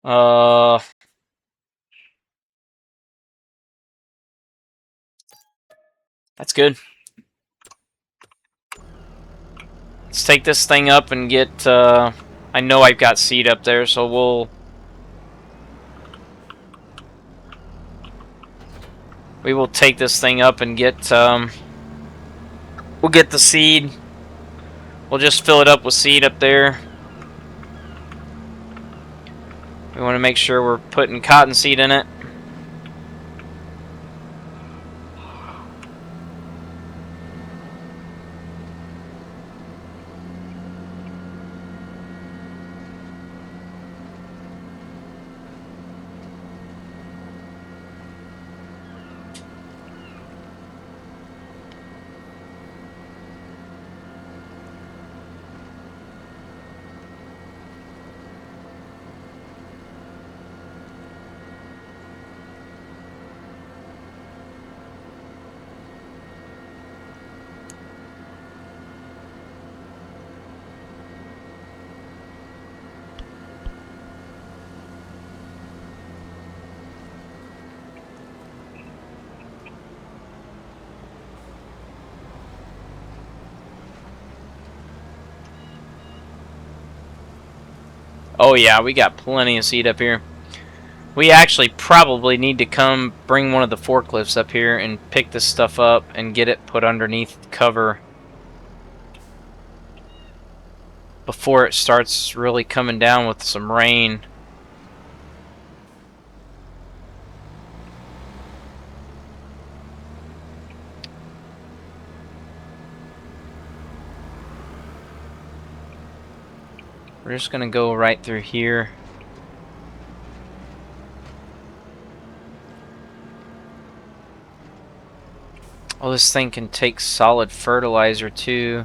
Uh, that's good. Let's take this thing up and get. I know I've got seed up there, so we will take this thing up and get. We'll get the seed. We'll just fill it up with seed up there. We want to make sure we're putting cottonseed in it. Oh yeah, we got plenty of seed up here. We actually probably need to come bring one of the forklifts up here and pick this stuff up and get it put underneath cover before it starts really coming down with some rain. We're just gonna go right through here. Oh, this thing can take solid fertilizer too.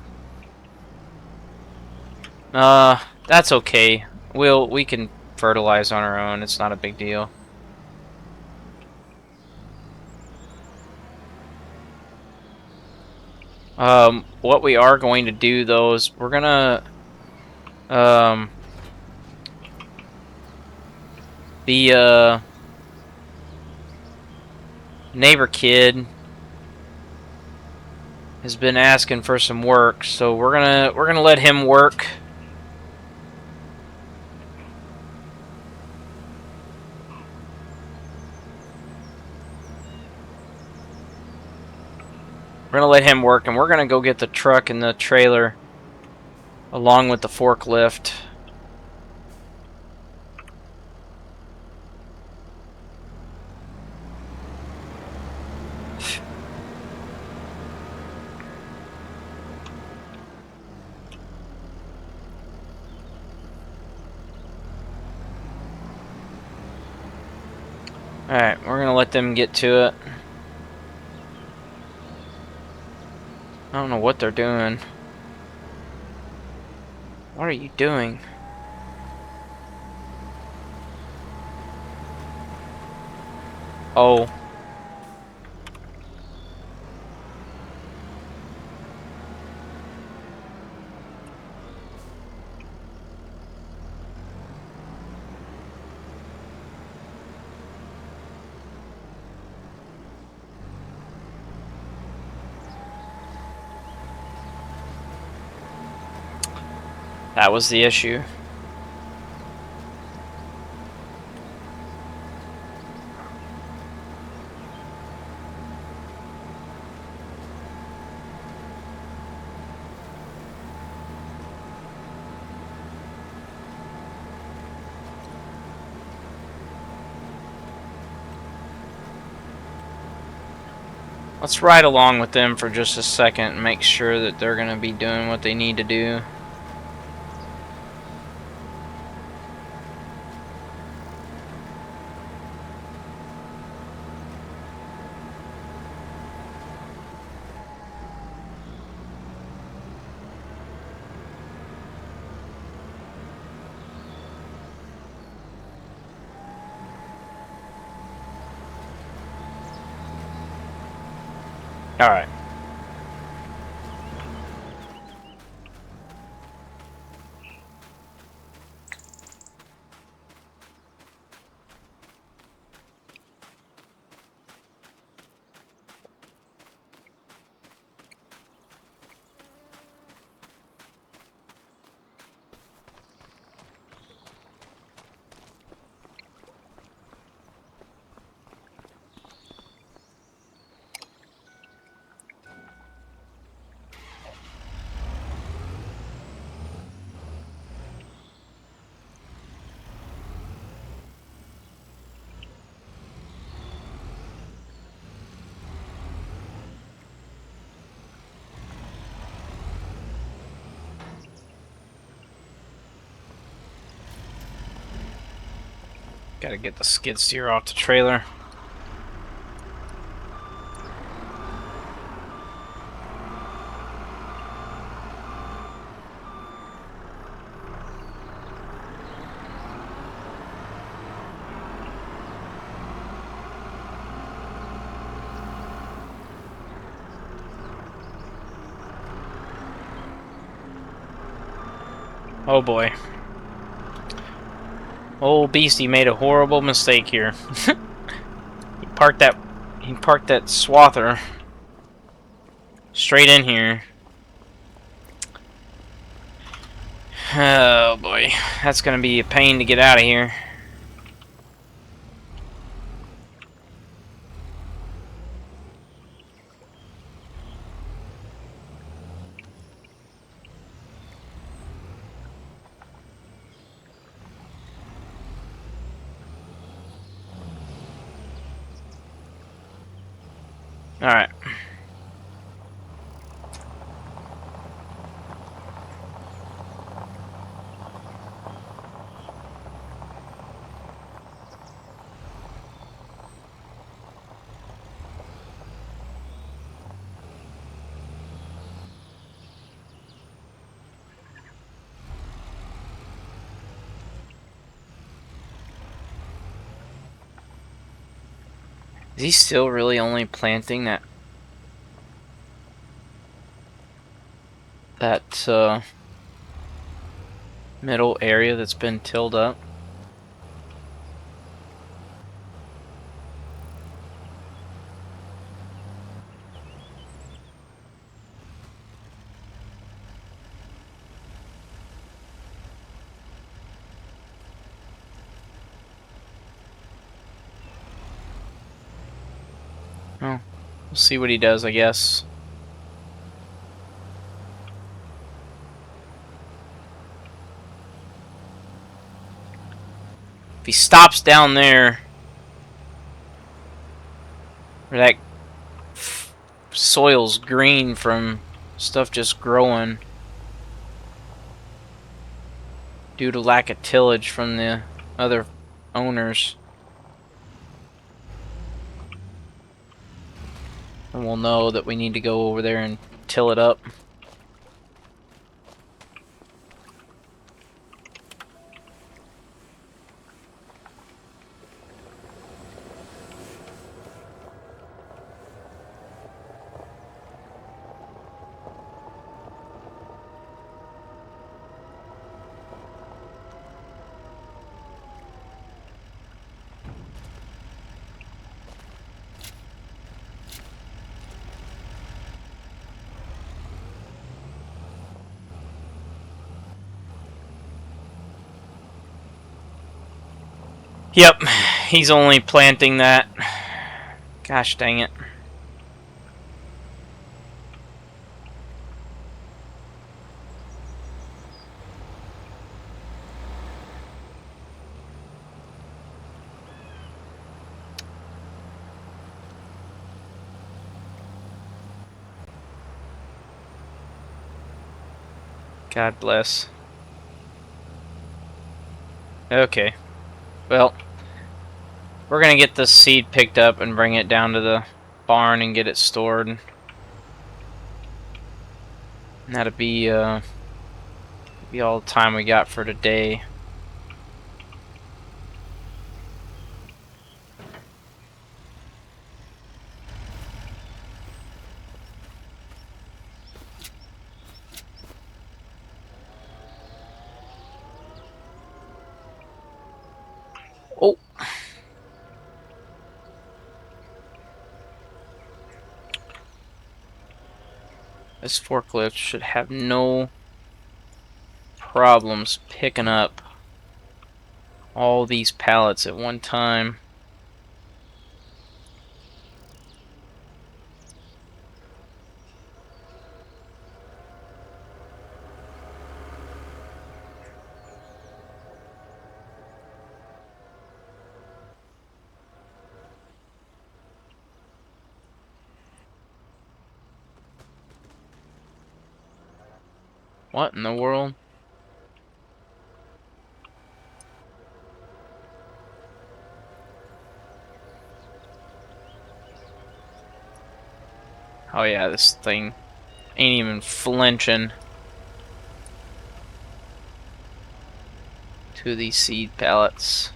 That's okay. We can fertilize on our own. It's not a big deal. What we are going to do though is we're gonna the neighbor kid has been asking for some work, so we're gonna let him work. We're gonna let him work, and we're gonna go get the truck and the trailer along with the forklift. Alright, we're gonna let them get to it. I don't know what they're doing. What are you doing? Oh. That was the issue. Let's ride along with them for just a second and make sure that they're going to be doing what they need to do. Alright. Gotta get the skid steer off the trailer. Oh boy. Old Beastie made a horrible mistake here. He parked that swather straight in here. Oh boy, that's gonna be a pain to get out of here. Alright. Is he still really only planting that middle area that's been tilled up? Oh, we'll see what he does, I guess. If he stops down there, where that soil's green from stuff just growing due to lack of tillage from the other owners, and we'll know that we need to go over there and till it up. Yep, he's only planting that. Gosh dang it. God bless. Okay. Well, we're gonna get this seed picked up and bring it down to the barn and get it stored. And that'll be all the time we got for today. Oh. This forklift should have no problems picking up all these pallets at one time. What in the world? Oh yeah, this thing ain't even flinching to these seed pallets.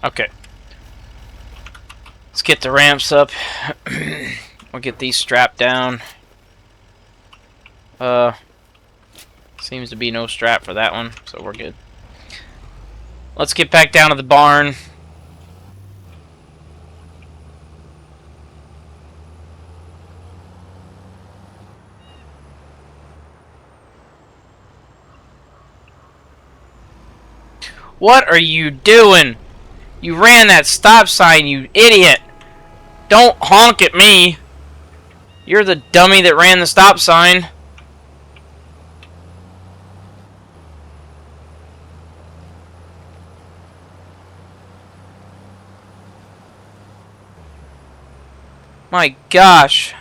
Okay. Let's get the ramps up. We'll get these strapped down. Seems to be no strap for that one, so we're good. Let's get back down to the barn. What are you doing? You ran that stop sign, you idiot! Don't honk at me! You're the dummy that ran the stop sign. My gosh.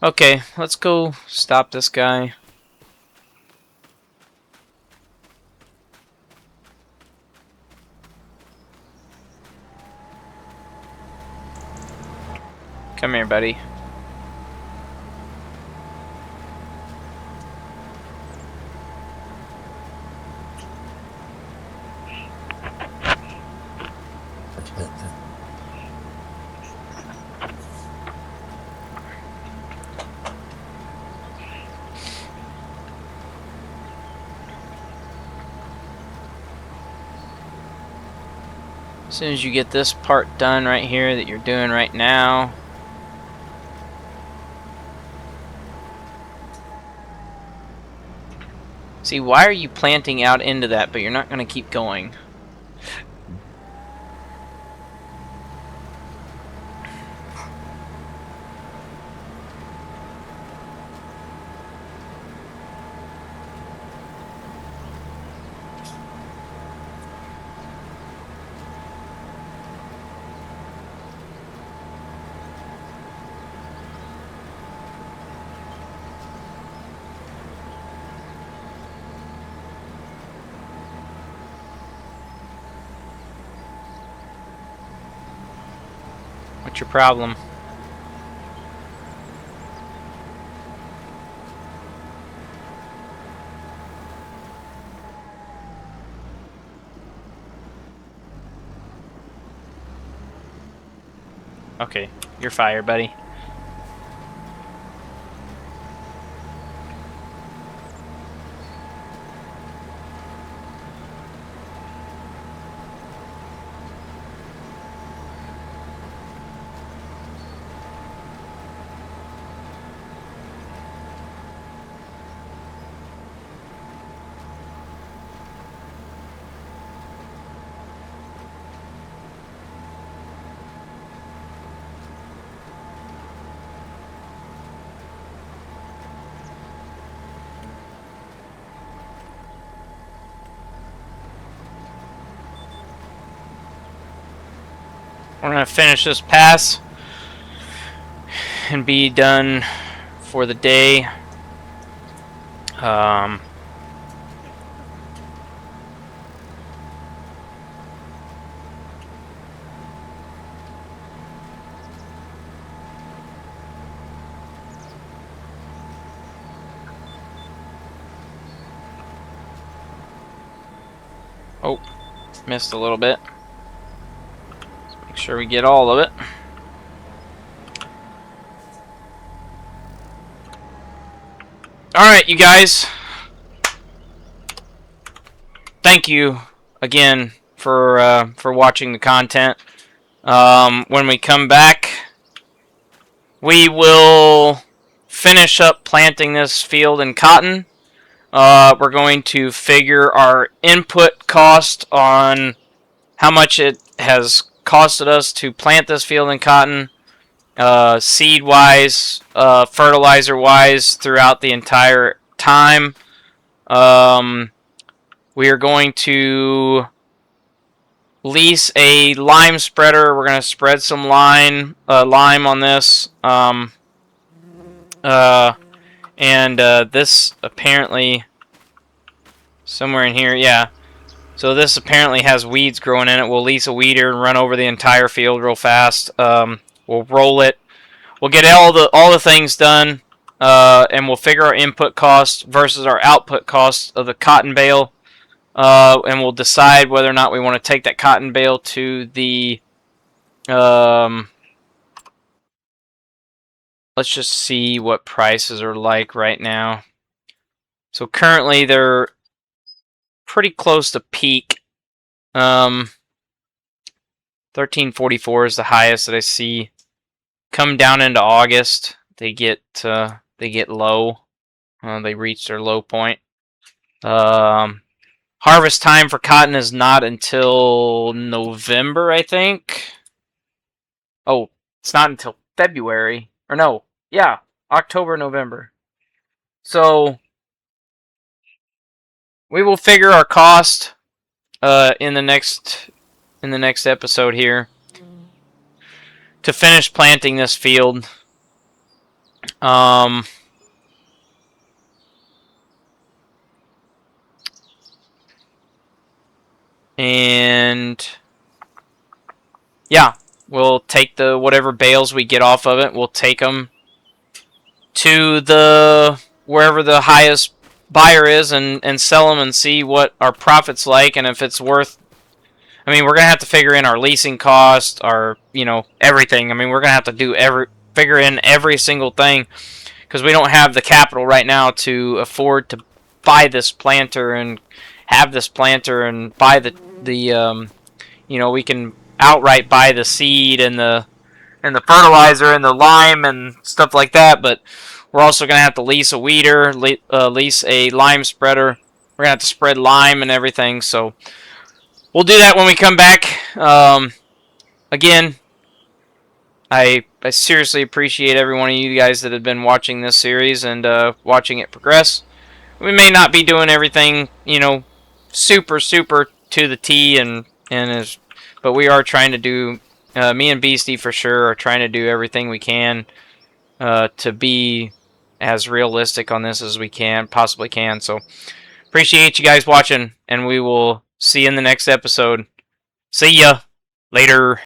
Okay, let's go stop this guy. Come here, buddy. As soon as you get this part done right here that you're doing right now, see, why are you planting out into that, but you're not going to keep going? What's your problem? Okay, you're fired, buddy. We're gonna finish this pass and be done for the day. Oh, missed a little bit. Let's make sure we get all of it. Alright, you guys. Thank you again for watching the content. When we come back, we will finish up planting this field in cotton. We're going to figure our input cost on how much it has costed us to plant this field in cotton, seed-wise, fertilizer-wise, throughout the entire time. We are going to lease a lime spreader. We're going to spread some lime on this. This apparently, somewhere in here, yeah. So this apparently has weeds growing in it. We'll lease a weeder and run over the entire field real fast. We'll roll it. We'll get all the things done, and we'll figure our input cost versus our output cost of the cotton bale. And we'll decide whether or not we want to take that cotton bale to the... let's just see what prices are like right now. So currently they're pretty close to peak. 1344 is the highest that I see. Come down into August, they get low. They reach their low point. Harvest time for cotton is not until November, I think. Oh, it's not until February. Or no, yeah, October, November. So we will figure our cost in the next episode here to finish planting this field. And yeah, we'll take whatever bales we get off of it. We'll take them to wherever the highest buyer is and sell them and see what our profit's like, and if it's worth. I mean, we're gonna have to figure in our leasing cost, our everything. I mean, we're gonna have to figure in every single thing, because we don't have the capital right now to afford to buy this planter and have this planter and buy we can outright buy the seed and the fertilizer and the lime and stuff like that, but we're also going to have to lease a weeder, lease a lime spreader. We're going to have to spread lime and everything, so we'll do that when we come back. Again, I seriously appreciate every one of you guys that have been watching this series and watching it progress. We may not be doing everything, super to the T, but we are trying to do. Me and Beastie for sure are trying to do everything we can to be as realistic on this as we possibly can. So appreciate you guys watching, and we will see you in the next episode. See ya later.